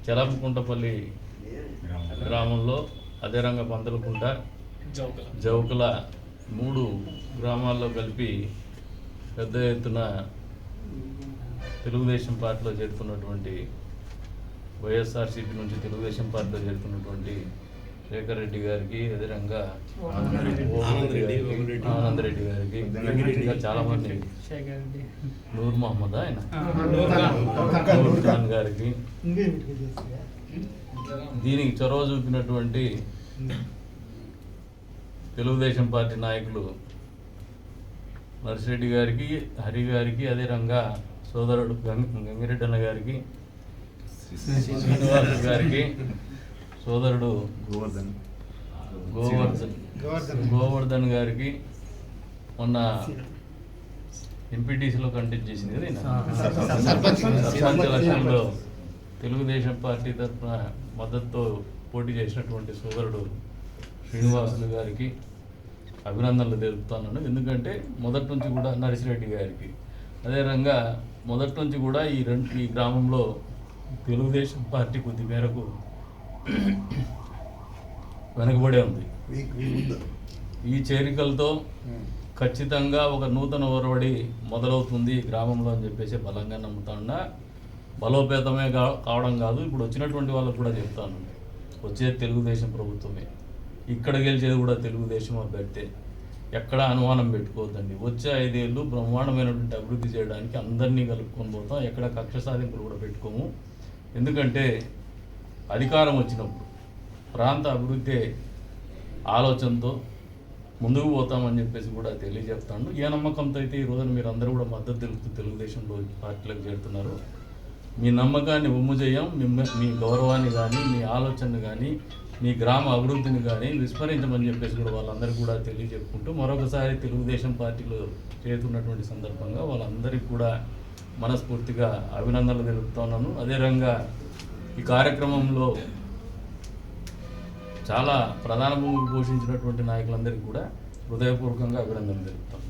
చెలపకుంటపల్లి గ్రామంలో అదే రంగ పందలకుంట జౌకల 3 గ్రామాల్లో కలిపి పెద్ద ఎత్తున తెలుగుదేశం పార్టీలో చేరుతున్నటువంటి వైఎస్ఆర్సీపీ నుంచి తెలుగుదేశం పార్టీలో చేరుతున్నటువంటి శేఖర్ రెడ్డి గారికి, అదేవిధంగా ఆనందరెడ్డి గారికి, ఇంకా చాలామంది నూర్ మహమ్మద్ ఆయన నూర్ ఖాన్ గారికి దీనికి చొరవ చూపినటువంటి తెలుగుదేశం పార్టీ నాయకులు నర్సిరెడ్డి గారికి, హరి గారికి, అదేవిధంగా సోదరుడు గంగిరెడ్డి అన్న గారికి, శ్రీనివాస్ గారికి, సోదరుడు గోవర్ధన్ గారికి మొన్న ఎంపీటీసీలో కంటెస్ట్ చేసింది కదా సర్పంచ్ ఎలక్షన్లో తెలుగుదేశం పార్టీ తరఫున మద్దతుతో పోటీ చేసినటువంటి సోదరుడు శ్రీనివాసులు గారికి అభినందనలు తెలుపుతున్నాను. ఎందుకంటే మొదటి నుంచి కూడా నర్సిరెడ్డి గారికి అదేవిధంగా మొదటి నుంచి కూడా ఈ గ్రామంలో తెలుగుదేశం పార్టీ కొద్ది మేరకు వెనకబడే ఉంది. ఈ చేరికలతో ఖచ్చితంగా ఒక నూతన ఒరవడి మొదలవుతుంది ఈ గ్రామంలో అని చెప్పేసి బలంగా నమ్ముతాను. బలోపేతమే కావడం కాదు, ఇప్పుడు వచ్చినటువంటి వాళ్ళకు కూడా చెప్తాను, వచ్చేది తెలుగుదేశం ప్రభుత్వమే, ఇక్కడ గెలిచేది కూడా తెలుగుదేశం అభ్యర్థి. ఎక్కడ అనుమానం పెట్టుకోవద్దండి. వచ్చే 5 ఏళ్ళు బ్రహ్మాండమైనటువంటి అభివృద్ధి చేయడానికి అందరినీ కలుపుకొని పోతాం. ఎక్కడ కక్ష సాధింపులు కూడా పెట్టుకోము. ఎందుకంటే అధికారం వచ్చినప్పుడు ప్రాంత అభివృద్ధి ఆలోచనతో ముందుకు పోతామని చెప్పేసి కూడా తెలియజేస్తాను. ఏ నమ్మకంతో అయితే ఈ రోజున మీరు అందరూ కూడా మద్దతు తెలుపుతూ తెలుగుదేశంలో పార్టీలకు చేరుతున్నారు. మీ నమ్మకాన్ని ఒమ్ము చేయం. మీ గౌరవాన్ని కానీ, మీ ఆలోచనను కానీ, మీ గ్రామ అభివృద్ధిని కానీ విస్మరించమని చెప్పేసి కూడా వాళ్ళందరికీ కూడా తెలియజెప్పుకుంటూ మరొకసారి తెలుగుదేశం పార్టీలో చేరుతున్నటువంటి సందర్భంగా వాళ్ళందరికీ కూడా మనస్ఫూర్తిగా అభినందనలు తెలుపుతున్నాను. అదేవిధంగా ఈ కార్యక్రమంలో చాలా ప్రధాన భూమికి పోషించినటువంటి నాయకులందరికీ కూడా హృదయపూర్వకంగా అభినందనలు తెలుపుతాను.